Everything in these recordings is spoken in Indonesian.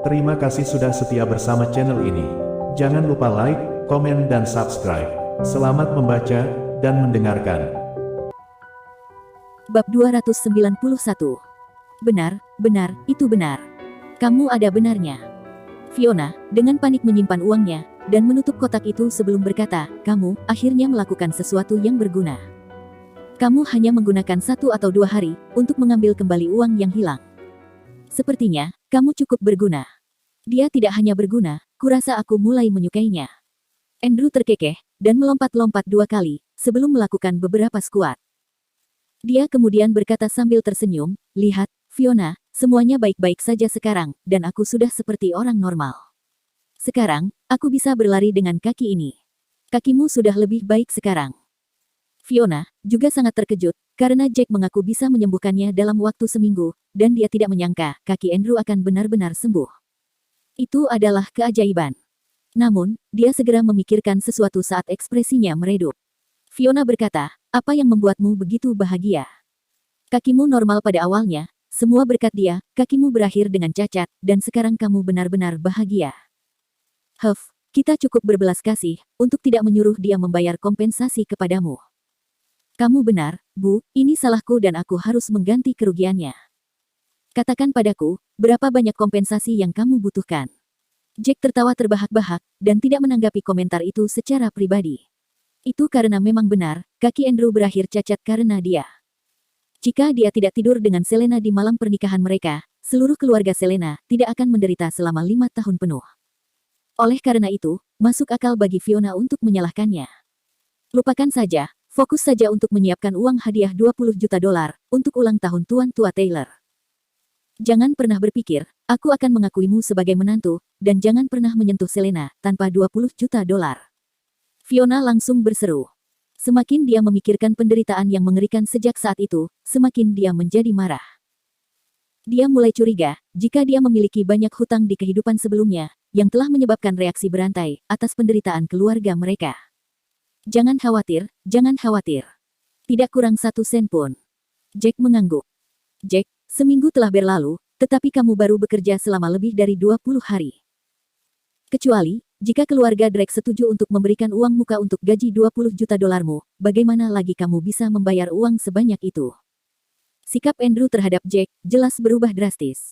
Terima kasih sudah setia bersama channel ini. Jangan lupa like, komen, dan subscribe. Selamat membaca dan mendengarkan. Bab 291. Benar, itu benar. Kamu ada benarnya. Fiona, dengan panik menyimpan uangnya, dan menutup kotak itu sebelum berkata, kamu, akhirnya melakukan sesuatu yang berguna. Kamu hanya menggunakan 1 atau 2 hari, untuk mengambil kembali uang yang hilang. Sepertinya, kamu cukup berguna. Dia tidak hanya berguna, kurasa aku mulai menyukainya. Andrew terkekeh, dan melompat-lompat 2 kali, sebelum melakukan beberapa skuat. Dia kemudian berkata sambil tersenyum, lihat, Fiona, semuanya baik-baik saja sekarang, dan aku sudah seperti orang normal. Sekarang, aku bisa berlari dengan kaki ini. Kakimu sudah lebih baik sekarang. Fiona juga sangat terkejut, karena Jack mengaku bisa menyembuhkannya dalam waktu seminggu, dan dia tidak menyangka kaki Andrew akan benar-benar sembuh. Itu adalah keajaiban. Namun, dia segera memikirkan sesuatu saat ekspresinya meredup. Fiona berkata, apa yang membuatmu begitu bahagia? Kakimu normal pada awalnya, semua berkat dia, kakimu berakhir dengan cacat, dan sekarang kamu benar-benar bahagia. Kita cukup berbelas kasih, untuk tidak menyuruh dia membayar kompensasi kepadamu. Kamu benar, Bu, ini salahku dan aku harus mengganti kerugiannya. Katakan padaku, berapa banyak kompensasi yang kamu butuhkan? Jack tertawa terbahak-bahak, dan tidak menanggapi komentar itu secara pribadi. Itu karena memang benar, kaki Andrew berakhir cacat karena dia. Jika dia tidak tidur dengan Selena di malam pernikahan mereka, seluruh keluarga Selena tidak akan menderita selama 5 tahun penuh. Oleh karena itu, masuk akal bagi Fiona untuk menyalahkannya. Lupakan saja. Fokus saja untuk menyiapkan uang hadiah $20 juta untuk ulang tahun Tuan Tua Taylor. Jangan pernah berpikir, aku akan mengakuimu sebagai menantu, dan jangan pernah menyentuh Selena tanpa $20 juta. Fiona langsung berseru. Semakin dia memikirkan penderitaan yang mengerikan sejak saat itu, semakin dia menjadi marah. Dia mulai curiga, jika dia memiliki banyak hutang di kehidupan sebelumnya, yang telah menyebabkan reaksi berantai atas penderitaan keluarga mereka. Jangan khawatir, jangan khawatir. Tidak kurang 1 sen pun. Jack mengangguk. Jack, seminggu telah berlalu, tetapi kamu baru bekerja selama lebih dari 20 hari. Kecuali, jika keluarga Drake setuju untuk memberikan uang muka untuk gaji $20 juta, bagaimana lagi kamu bisa membayar uang sebanyak itu? Sikap Andrew terhadap Jack jelas berubah drastis.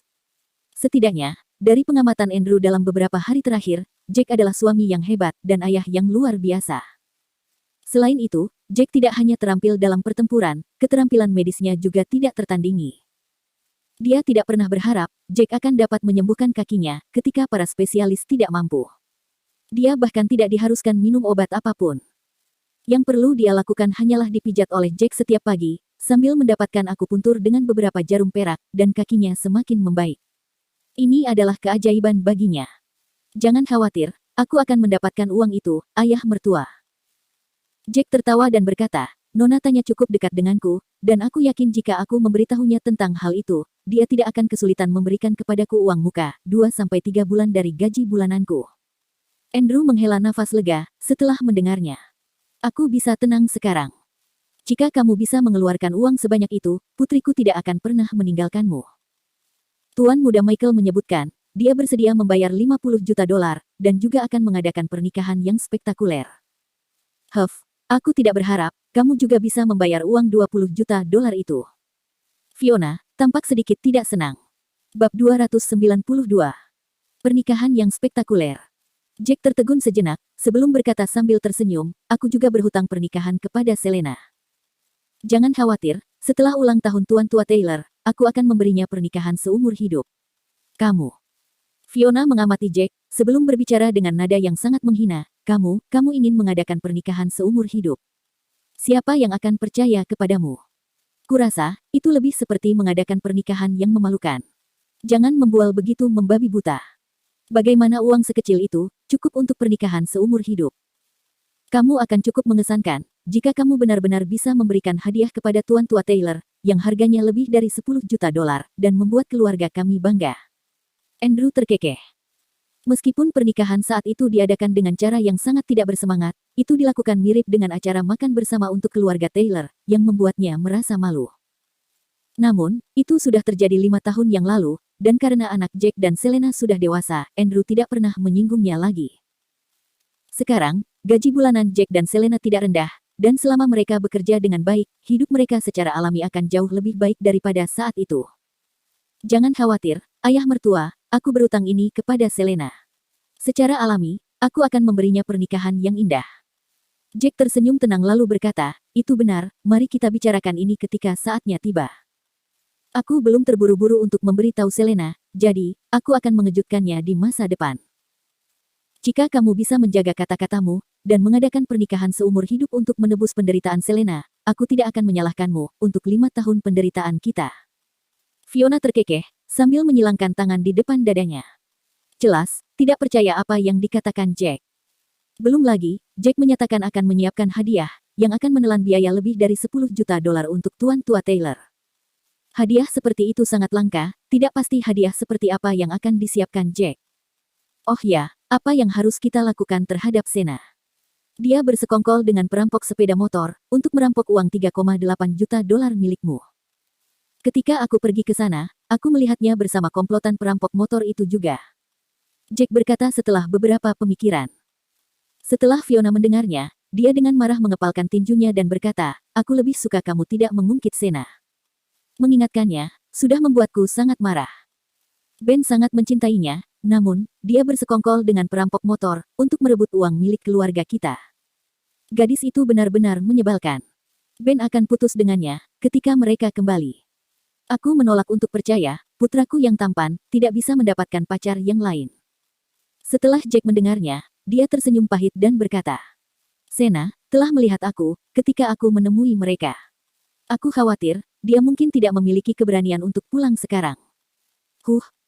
Setidaknya, dari pengamatan Andrew dalam beberapa hari terakhir, Jack adalah suami yang hebat dan ayah yang luar biasa. Selain itu, Jack tidak hanya terampil dalam pertempuran, keterampilan medisnya juga tidak tertandingi. Dia tidak pernah berharap Jack akan dapat menyembuhkan kakinya ketika para spesialis tidak mampu. Dia bahkan tidak diharuskan minum obat apapun. Yang perlu dia lakukan hanyalah dipijat oleh Jack setiap pagi, sambil mendapatkan akupuntur dengan beberapa jarum perak, dan kakinya semakin membaik. Ini adalah keajaiban baginya. Jangan khawatir, aku akan mendapatkan uang itu, ayah mertua. Jack tertawa dan berkata, Nona tanya cukup dekat denganku, dan aku yakin jika aku memberitahunya tentang hal itu, dia tidak akan kesulitan memberikan kepadaku uang muka, 2-3 bulan dari gaji bulananku. Andrew menghela nafas lega, setelah mendengarnya. Aku bisa tenang sekarang. Jika kamu bisa mengeluarkan uang sebanyak itu, putriku tidak akan pernah meninggalkanmu. Tuan Muda Michael menyebutkan, dia bersedia membayar $50 juta, dan juga akan mengadakan pernikahan yang spektakuler. Aku tidak berharap, kamu juga bisa membayar uang $20 juta itu. Fiona tampak sedikit tidak senang. Bab 292. Pernikahan yang spektakuler. Jack tertegun sejenak, sebelum berkata sambil tersenyum, aku juga berhutang pernikahan kepada Selena. Jangan khawatir, setelah ulang tahun Tuan Tua Taylor, aku akan memberinya pernikahan seumur hidup. Kamu. Fiona mengamati Jack, sebelum berbicara dengan nada yang sangat menghina, kamu ingin mengadakan pernikahan seumur hidup. Siapa yang akan percaya kepadamu? Kurasa, itu lebih seperti mengadakan pernikahan yang memalukan. Jangan membual begitu membabi buta. Bagaimana uang sekecil itu, cukup untuk pernikahan seumur hidup? Kamu akan cukup mengesankan, jika kamu benar-benar bisa memberikan hadiah kepada Tuan Tua Taylor, yang harganya lebih dari $10 juta, dan membuat keluarga kami bangga. Andrew terkekeh. Meskipun pernikahan saat itu diadakan dengan cara yang sangat tidak bersemangat, itu dilakukan mirip dengan acara makan bersama untuk keluarga Taylor, yang membuatnya merasa malu. Namun, itu sudah terjadi 5 tahun yang lalu, dan karena anak Jack dan Selena sudah dewasa, Andrew tidak pernah menyinggungnya lagi. Sekarang, gaji bulanan Jack dan Selena tidak rendah, dan selama mereka bekerja dengan baik, hidup mereka secara alami akan jauh lebih baik daripada saat itu. Jangan khawatir, ayah mertua, aku berutang ini kepada Selena. Secara alami, aku akan memberinya pernikahan yang indah. Jack tersenyum tenang lalu berkata, itu benar, mari kita bicarakan ini ketika saatnya tiba. Aku belum terburu-buru untuk memberitahu Selena, jadi, aku akan mengejutkannya di masa depan. Jika kamu bisa menjaga kata-katamu, dan mengadakan pernikahan seumur hidup untuk menebus penderitaan Selena, aku tidak akan menyalahkanmu untuk 5 tahun penderitaan kita. Fiona terkekeh, sambil menyilangkan tangan di depan dadanya. Jelas, tidak percaya apa yang dikatakan Jack. Belum lagi, Jack menyatakan akan menyiapkan hadiah, yang akan menelan biaya lebih dari $10 juta untuk Tuan Tua Taylor. Hadiah seperti itu sangat langka, tidak pasti hadiah seperti apa yang akan disiapkan Jack. Oh ya, apa yang harus kita lakukan terhadap Sena? Dia bersekongkol dengan perampok sepeda motor, untuk merampok uang $3,8 juta milikmu. Ketika aku pergi ke sana, aku melihatnya bersama komplotan perampok motor itu juga. Jack berkata setelah beberapa pemikiran. Setelah Fiona mendengarnya, dia dengan marah mengepalkan tinjunya dan berkata, aku lebih suka kamu tidak mengungkit Sena. Mengingatkannya, sudah membuatku sangat marah. Ben sangat mencintainya, namun, dia bersekongkol dengan perampok motor, untuk merebut uang milik keluarga kita. Gadis itu benar-benar menyebalkan. Ben akan putus dengannya, ketika mereka kembali. Aku menolak untuk percaya, putraku yang tampan, tidak bisa mendapatkan pacar yang lain. Setelah Jack mendengarnya, dia tersenyum pahit dan berkata, Sena, telah melihat aku, ketika aku menemui mereka. Aku khawatir, dia mungkin tidak memiliki keberanian untuk pulang sekarang.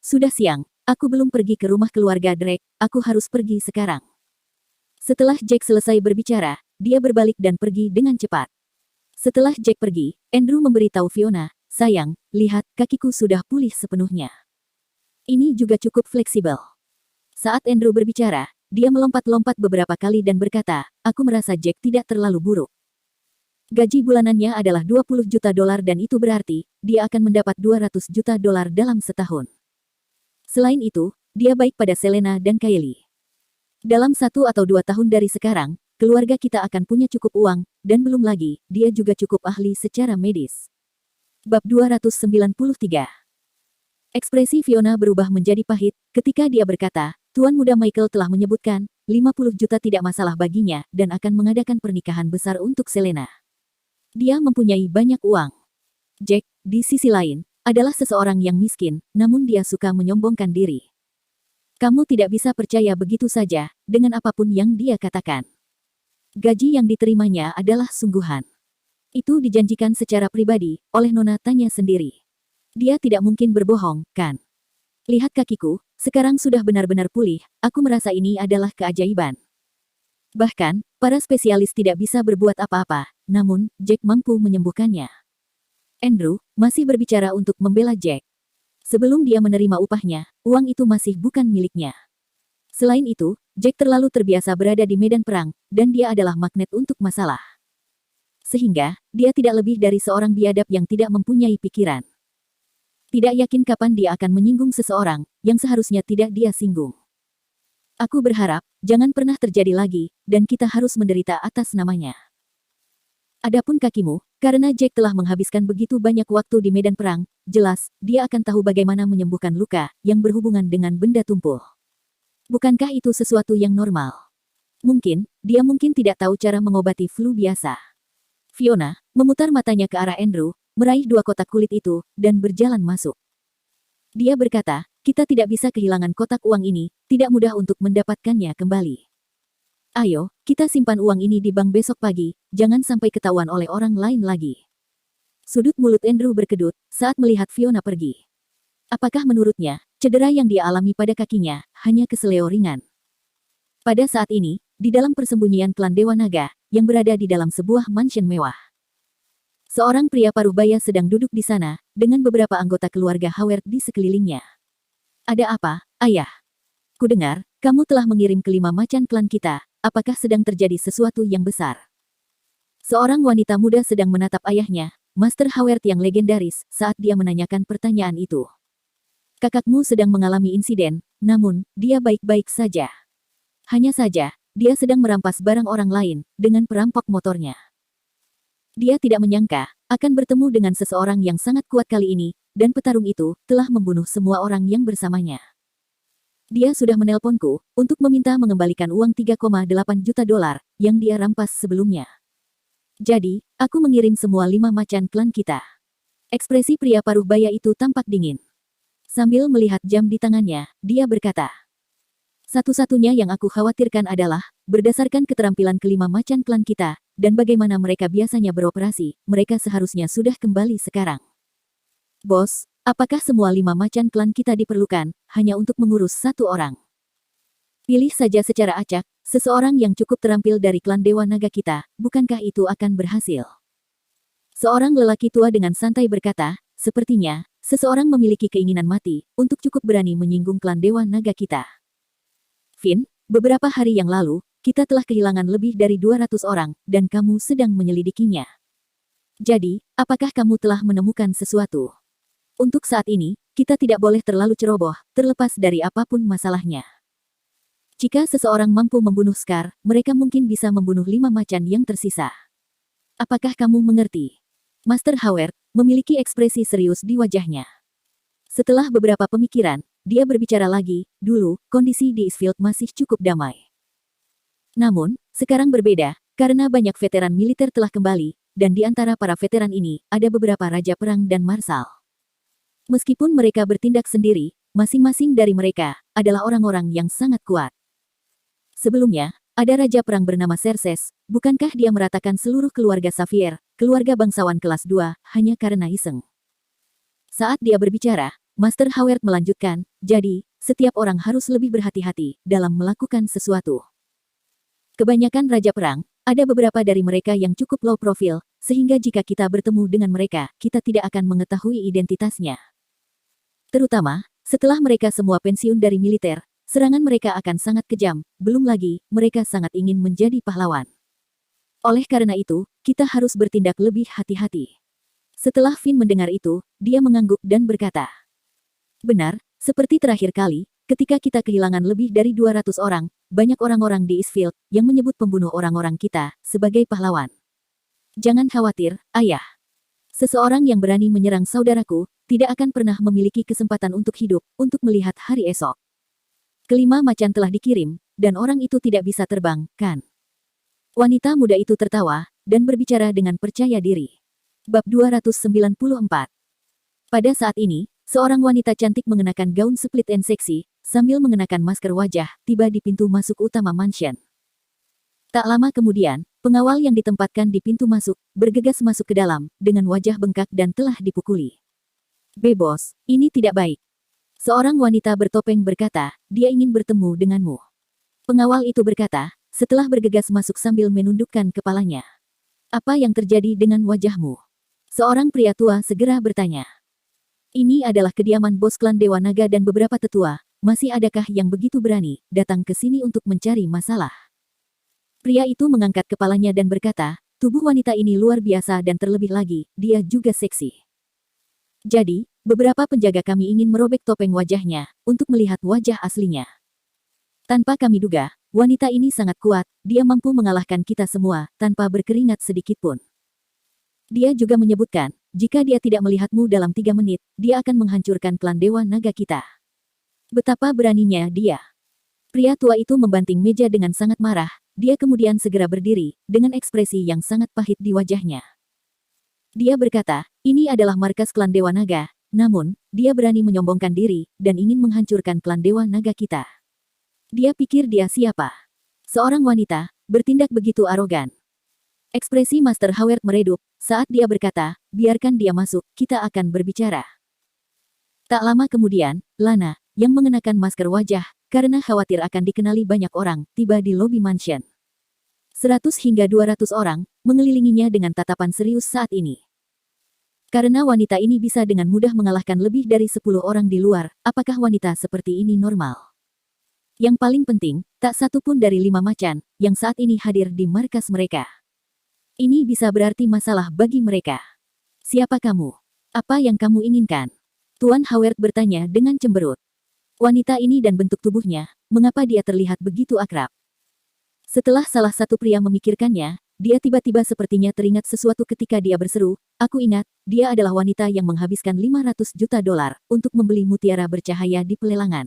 Sudah siang, aku belum pergi ke rumah keluarga Drake, aku harus pergi sekarang. Setelah Jack selesai berbicara, dia berbalik dan pergi dengan cepat. Setelah Jack pergi, Andrew memberitahu Fiona, sayang, lihat, kakiku sudah pulih sepenuhnya. Ini juga cukup fleksibel. Saat Andrew berbicara, dia melompat-lompat beberapa kali dan berkata, aku merasa Jack tidak terlalu buruk. Gaji bulanannya adalah $20 juta dan itu berarti, dia akan mendapat $200 juta dalam setahun. Selain itu, dia baik pada Selena dan Kylie. Dalam 1 atau 2 tahun dari sekarang, keluarga kita akan punya cukup uang, dan belum lagi, dia juga cukup ahli secara medis. Bab 293. Ekspresi Fiona berubah menjadi pahit, ketika dia berkata, Tuan Muda Michael telah menyebutkan, 50 juta tidak masalah baginya, dan akan mengadakan pernikahan besar untuk Selena. Dia mempunyai banyak uang. Jack, di sisi lain, adalah seseorang yang miskin, namun dia suka menyombongkan diri. Kamu tidak bisa percaya begitu saja, dengan apapun yang dia katakan. Gaji yang diterimanya adalah sungguhan. Itu dijanjikan secara pribadi, oleh Nona Tanya sendiri. Dia tidak mungkin berbohong, kan? Lihat kakiku, sekarang sudah benar-benar pulih, aku merasa ini adalah keajaiban. Bahkan, para spesialis tidak bisa berbuat apa-apa, namun, Jack mampu menyembuhkannya. Andrew, masih berbicara untuk membela Jack. Sebelum dia menerima upahnya, uang itu masih bukan miliknya. Selain itu, Jack terlalu terbiasa berada di medan perang, dan dia adalah magnet untuk masalah. Sehingga, dia tidak lebih dari seorang biadab yang tidak mempunyai pikiran. Tidak yakin kapan dia akan menyinggung seseorang, yang seharusnya tidak dia singgung. Aku berharap, jangan pernah terjadi lagi, dan kita harus menderita atas namanya. Adapun kakimu, karena Jack telah menghabiskan begitu banyak waktu di medan perang, jelas, dia akan tahu bagaimana menyembuhkan luka, yang berhubungan dengan benda tumpul. Bukankah itu sesuatu yang normal? Mungkin, dia mungkin tidak tahu cara mengobati flu biasa. Fiona, memutar matanya ke arah Andrew, meraih 2 kotak kulit itu, dan berjalan masuk. Dia berkata, kita tidak bisa kehilangan kotak uang ini, tidak mudah untuk mendapatkannya kembali. Ayo, kita simpan uang ini di bank besok pagi, jangan sampai ketahuan oleh orang lain lagi. Sudut mulut Andrew berkedut, saat melihat Fiona pergi. Apakah menurutnya, cedera yang dia alami pada kakinya, hanya keseleo ringan? Pada saat ini, di dalam persembunyian klan Dewa Naga, yang berada di dalam sebuah mansion mewah. Seorang pria paruh baya sedang duduk di sana, dengan beberapa anggota keluarga Howard di sekelilingnya. Ada apa, ayah? Kudengar, kamu telah mengirim ke 5 macan klan kita, apakah sedang terjadi sesuatu yang besar? Seorang wanita muda sedang menatap ayahnya, Master Howard yang legendaris, saat dia menanyakan pertanyaan itu. Kakakmu sedang mengalami insiden, namun, dia baik-baik saja. Hanya saja, dia sedang merampas barang orang lain, dengan perampok motornya. Dia tidak menyangka, akan bertemu dengan seseorang yang sangat kuat kali ini, dan petarung itu, telah membunuh semua orang yang bersamanya. Dia sudah menelponku, untuk meminta mengembalikan uang 3,8 juta dolar, yang dia rampas sebelumnya. Jadi, aku mengirim semua 5 macan klan kita. Ekspresi pria paruh baya itu tampak dingin. Sambil melihat jam di tangannya, dia berkata, "Satu-satunya yang aku khawatirkan adalah, berdasarkan keterampilan kelima macan klan kita, dan bagaimana mereka biasanya beroperasi, mereka seharusnya sudah kembali sekarang. Bos, apakah semua 5 macan klan kita diperlukan, hanya untuk mengurus satu orang? Pilih saja secara acak, seseorang yang cukup terampil dari klan Dewa Naga kita, bukankah itu akan berhasil?" Seorang lelaki tua dengan santai berkata, "Sepertinya, seseorang memiliki keinginan mati, untuk cukup berani menyinggung klan Dewa Naga kita. Finn, beberapa hari yang lalu, kita telah kehilangan lebih dari 200 orang, dan kamu sedang menyelidikinya. Jadi, apakah kamu telah menemukan sesuatu? Untuk saat ini, kita tidak boleh terlalu ceroboh, terlepas dari apapun masalahnya. Jika seseorang mampu membunuh Scar, mereka mungkin bisa membunuh 5 macan yang tersisa. Apakah kamu mengerti?" Master Howard memiliki ekspresi serius di wajahnya. Setelah beberapa pemikiran, dia berbicara lagi, "Dulu, kondisi di Eastfield masih cukup damai. Namun, sekarang berbeda, karena banyak veteran militer telah kembali, dan di antara para veteran ini, ada beberapa raja perang dan marsal. Meskipun mereka bertindak sendiri, masing-masing dari mereka adalah orang-orang yang sangat kuat. Sebelumnya, ada raja perang bernama Xerxes, bukankah dia meratakan seluruh keluarga Xavier, keluarga bangsawan kelas 2, hanya karena iseng?" Saat dia berbicara, Master Howard melanjutkan, "Jadi, setiap orang harus lebih berhati-hati dalam melakukan sesuatu. Kebanyakan raja perang, ada beberapa dari mereka yang cukup low profile, sehingga jika kita bertemu dengan mereka, kita tidak akan mengetahui identitasnya. Terutama, setelah mereka semua pensiun dari militer, serangan mereka akan sangat kejam, belum lagi, mereka sangat ingin menjadi pahlawan. Oleh karena itu, kita harus bertindak lebih hati-hati." Setelah Finn mendengar itu, dia mengangguk dan berkata, "Benar, seperti terakhir kali, ketika kita kehilangan lebih dari 200 orang, banyak orang-orang di Eastfield yang menyebut pembunuh orang-orang kita sebagai pahlawan. Jangan khawatir, ayah. Seseorang yang berani menyerang saudaraku, tidak akan pernah memiliki kesempatan untuk hidup, untuk melihat hari esok. Kelima macan telah dikirim, dan orang itu tidak bisa terbang, kan?" Wanita muda itu tertawa, dan berbicara dengan percaya diri. Bab 294. Pada saat ini, seorang wanita cantik mengenakan gaun split and seksi, sambil mengenakan masker wajah, tiba di pintu masuk utama mansion. Tak lama kemudian, pengawal yang ditempatkan di pintu masuk, bergegas masuk ke dalam, dengan wajah bengkak dan telah dipukuli. "Bos, ini tidak baik." Seorang wanita bertopeng berkata, "Dia ingin bertemu denganmu." Pengawal itu berkata, setelah bergegas masuk sambil menundukkan kepalanya. "Apa yang terjadi dengan wajahmu?" Seorang pria tua segera bertanya. "Ini adalah kediaman bos klan Dewa Naga dan beberapa tetua, masih adakah yang begitu berani datang ke sini untuk mencari masalah?" Pria itu mengangkat kepalanya dan berkata, "Tubuh wanita ini luar biasa dan terlebih lagi, dia juga seksi. Jadi, beberapa penjaga kami ingin merobek topeng wajahnya, untuk melihat wajah aslinya. Tanpa kami duga, wanita ini sangat kuat, dia mampu mengalahkan kita semua, tanpa berkeringat sedikitpun. Dia juga menyebutkan, jika dia tidak melihatmu dalam 3 menit, dia akan menghancurkan klan Dewa Naga kita. Betapa beraninya dia." Pria tua itu membanting meja dengan sangat marah, dia kemudian segera berdiri, dengan ekspresi yang sangat pahit di wajahnya. Dia berkata, "Ini adalah markas klan Dewa Naga, namun, dia berani menyombongkan diri, dan ingin menghancurkan klan Dewa Naga kita. Dia pikir dia siapa? Seorang wanita, bertindak begitu arogan." Ekspresi Master Howard meredup, saat dia berkata, "Biarkan dia masuk, kita akan berbicara." Tak lama kemudian, Lana, yang mengenakan masker wajah, karena khawatir akan dikenali banyak orang, tiba di lobi mansion. 100 hingga 200 orang, mengelilinginya dengan tatapan serius saat ini. Karena wanita ini bisa dengan mudah mengalahkan lebih dari 10 orang di luar, apakah wanita seperti ini normal? Yang paling penting, tak satu pun dari 5 macan, yang saat ini hadir di markas mereka. Ini bisa berarti masalah bagi mereka. Siapa kamu? Apa yang kamu inginkan? Tuan Howard bertanya dengan cemberut. Wanita ini dan bentuk tubuhnya, mengapa dia terlihat begitu akrab? Setelah salah satu pria memikirkannya, dia tiba-tiba sepertinya teringat sesuatu ketika dia berseru, "Aku ingat, dia adalah wanita yang menghabiskan 500 juta dolar untuk membeli mutiara bercahaya di pelelangan."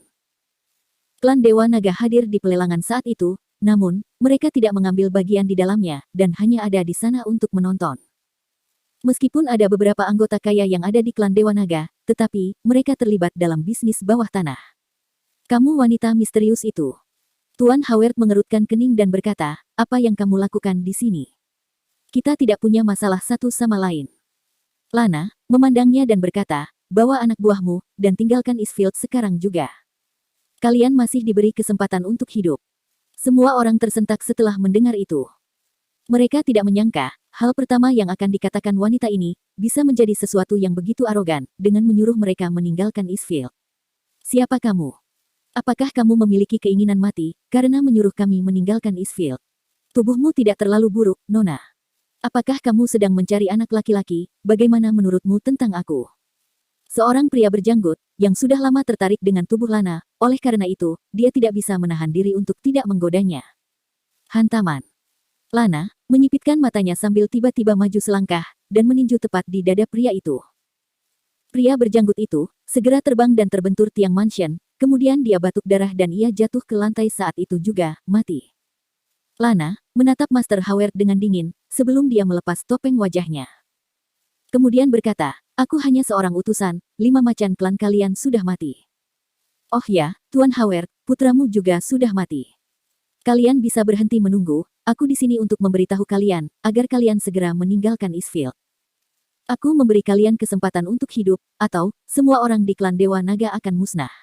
Klan Dewa Naga hadir di pelelangan saat itu, namun, mereka tidak mengambil bagian di dalamnya, dan hanya ada di sana untuk menonton. Meskipun ada beberapa anggota kaya yang ada di klan Dewa Naga, tetapi, mereka terlibat dalam bisnis bawah tanah. "Kamu wanita misterius itu." Tuan Howard mengerutkan kening dan berkata, "Apa yang kamu lakukan di sini? Kita tidak punya masalah satu sama lain." Lana memandangnya dan berkata, "Bawa anak buahmu, dan tinggalkan Eastfield sekarang juga. Kalian masih diberi kesempatan untuk hidup." Semua orang tersentak setelah mendengar itu. Mereka tidak menyangka, hal pertama yang akan dikatakan wanita ini, bisa menjadi sesuatu yang begitu arogan, dengan menyuruh mereka meninggalkan Eastfield. "Siapa kamu? Apakah kamu memiliki keinginan mati, karena menyuruh kami meninggalkan Eastfield? Tubuhmu tidak terlalu buruk, Nona. Apakah kamu sedang mencari anak laki-laki, bagaimana menurutmu tentang aku?" Seorang pria berjanggut, yang sudah lama tertarik dengan tubuh Lana, oleh karena itu, dia tidak bisa menahan diri untuk tidak menggodanya. Hantaman. Lana menyipitkan matanya sambil tiba-tiba maju selangkah, dan meninju tepat di dada pria itu. Pria berjanggut itu segera terbang dan terbentur tiang mansion, kemudian dia batuk darah dan ia jatuh ke lantai saat itu juga, mati. Lana menatap Master Howard dengan dingin, sebelum dia melepas topeng wajahnya. Kemudian berkata, "Aku hanya seorang utusan, 5 macan klan kalian sudah mati." "Oh ya, Tuan Howard, putramu juga sudah mati. Kalian bisa berhenti menunggu, aku di sini untuk memberitahu kalian, agar kalian segera meninggalkan Eastfield. Aku memberi kalian kesempatan untuk hidup, atau, semua orang di klan Dewa Naga akan musnah."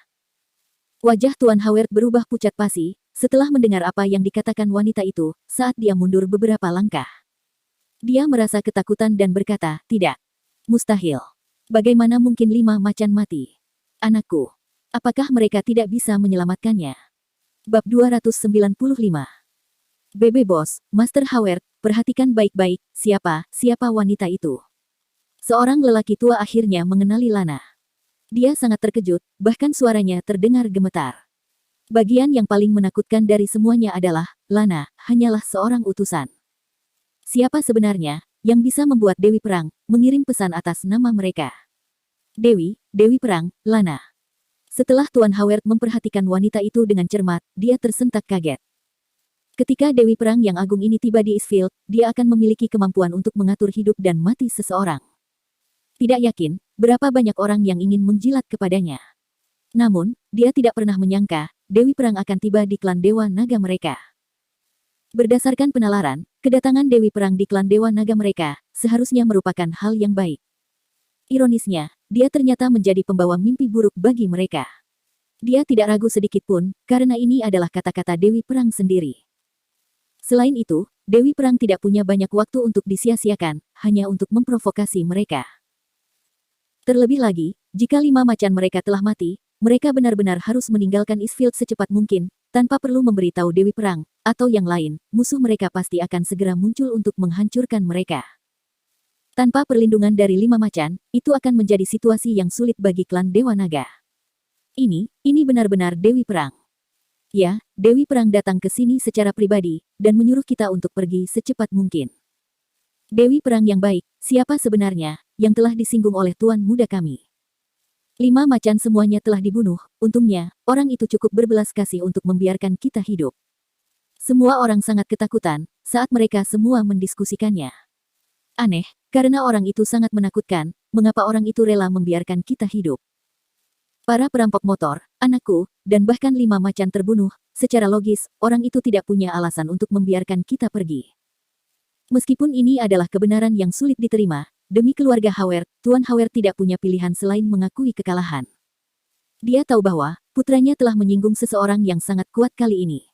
Wajah Tuan Howard berubah pucat pasi, setelah mendengar apa yang dikatakan wanita itu, saat dia mundur beberapa langkah. Dia merasa ketakutan dan berkata, "Tidak. Mustahil. Bagaimana mungkin 5 macan mati? Anakku. Apakah mereka tidak bisa menyelamatkannya?" Bab 295. "Bebe Bos, Master Howard, perhatikan baik-baik, siapa wanita itu?" Seorang lelaki tua akhirnya mengenali Lana. Dia sangat terkejut, bahkan suaranya terdengar gemetar. Bagian yang paling menakutkan dari semuanya adalah, Lana hanyalah seorang utusan. Siapa sebenarnya yang bisa membuat Dewi Perang mengirim pesan atas nama mereka? Dewi Perang, Lana. Setelah Tuan Howard memperhatikan wanita itu dengan cermat, dia tersentak kaget. Ketika Dewi Perang yang agung ini tiba di Eastfield, dia akan memiliki kemampuan untuk mengatur hidup dan mati seseorang. Tidak yakin berapa banyak orang yang ingin menjilat kepadanya. Namun, dia tidak pernah menyangka, Dewi Perang akan tiba di klan Dewa Naga mereka. Berdasarkan penalaran, kedatangan Dewi Perang di klan Dewa Naga mereka, seharusnya merupakan hal yang baik. Ironisnya, dia ternyata menjadi pembawa mimpi buruk bagi mereka. Dia tidak ragu sedikit pun, karena ini adalah kata-kata Dewi Perang sendiri. Selain itu, Dewi Perang tidak punya banyak waktu untuk disia-siakan, hanya untuk memprovokasi mereka. Terlebih lagi, jika 5 macan mereka telah mati, mereka benar-benar harus meninggalkan Eastfield secepat mungkin, tanpa perlu memberitahu Dewi Perang, atau yang lain, musuh mereka pasti akan segera muncul untuk menghancurkan mereka. Tanpa perlindungan dari 5 macan, itu akan menjadi situasi yang sulit bagi klan Dewa Naga. Ini benar-benar Dewi Perang. Ya, Dewi Perang datang ke sini secara pribadi, dan menyuruh kita untuk pergi secepat mungkin. Dewi Perang yang baik, siapa sebenarnya yang telah disinggung oleh Tuan Muda kami? 5 macan semuanya telah dibunuh, untungnya, orang itu cukup berbelas kasih untuk membiarkan kita hidup. Semua orang sangat ketakutan, saat mereka semua mendiskusikannya. Aneh, karena orang itu sangat menakutkan, mengapa orang itu rela membiarkan kita hidup? Para perampok motor, anakku, dan bahkan 5 macan terbunuh, secara logis, orang itu tidak punya alasan untuk membiarkan kita pergi. Meskipun ini adalah kebenaran yang sulit diterima, demi keluarga Howard, Tuan Howard tidak punya pilihan selain mengakui kekalahan. Dia tahu bahwa, putranya telah menyinggung seseorang yang sangat kuat kali ini.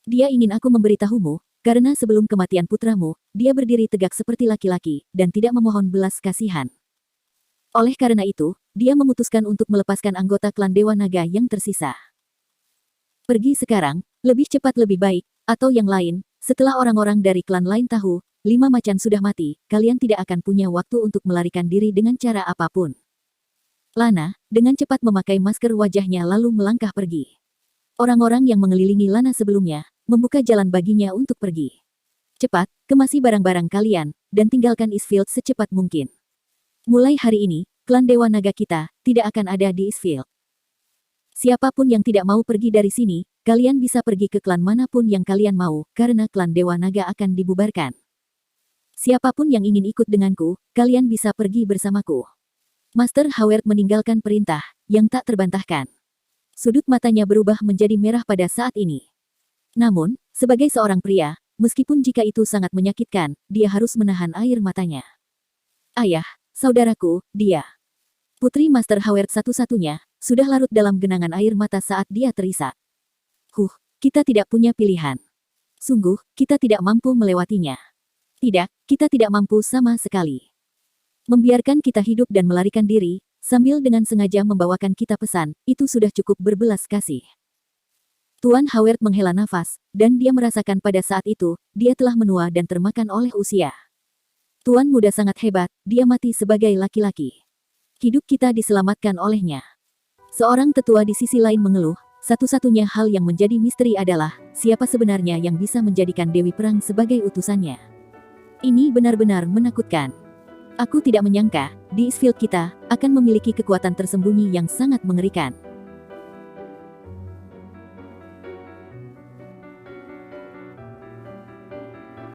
Dia ingin aku memberitahumu, karena sebelum kematian putramu, dia berdiri tegak seperti laki-laki, dan tidak memohon belas kasihan. Oleh karena itu, dia memutuskan untuk melepaskan anggota klan Dewa Naga yang tersisa. Pergi sekarang, lebih cepat lebih baik, atau yang lain, setelah orang-orang dari klan lain tahu, 5 macan sudah mati, kalian tidak akan punya waktu untuk melarikan diri dengan cara apapun. Lana, dengan cepat memakai masker wajahnya lalu melangkah pergi. Orang-orang yang mengelilingi Lana sebelumnya, membuka jalan baginya untuk pergi. Cepat, kemasi barang-barang kalian, dan tinggalkan Eastfield secepat mungkin. Mulai hari ini, klan Dewa Naga kita, tidak akan ada di Eastfield. Siapapun yang tidak mau pergi dari sini, kalian bisa pergi ke klan manapun yang kalian mau, karena klan Dewa Naga akan dibubarkan. Siapapun yang ingin ikut denganku, kalian bisa pergi bersamaku. Master Howard meninggalkan perintah, yang tak terbantahkan. Sudut matanya berubah menjadi merah pada saat ini. Namun, sebagai seorang pria, meskipun jika itu sangat menyakitkan, dia harus menahan air matanya. Ayah, saudaraku, dia. Putri Master Howard satu-satunya, sudah larut dalam genangan air mata saat dia terisak. Kita tidak punya pilihan. Sungguh, kita tidak mampu melewatinya. Tidak, kita tidak mampu sama sekali. Membiarkan kita hidup dan melarikan diri, sambil dengan sengaja membawakan kita pesan, itu sudah cukup berbelas kasih. Tuan Howard menghela nafas, dan dia merasakan pada saat itu, dia telah menua dan termakan oleh usia. Tuan muda sangat hebat, dia mati sebagai laki-laki. Hidup kita diselamatkan olehnya. Seorang tetua di sisi lain mengeluh, satu-satunya hal yang menjadi misteri adalah, siapa sebenarnya yang bisa menjadikan Dewi Perang sebagai utusannya. Ini benar-benar menakutkan. Aku tidak menyangka, di Eastfield kita, akan memiliki kekuatan tersembunyi yang sangat mengerikan.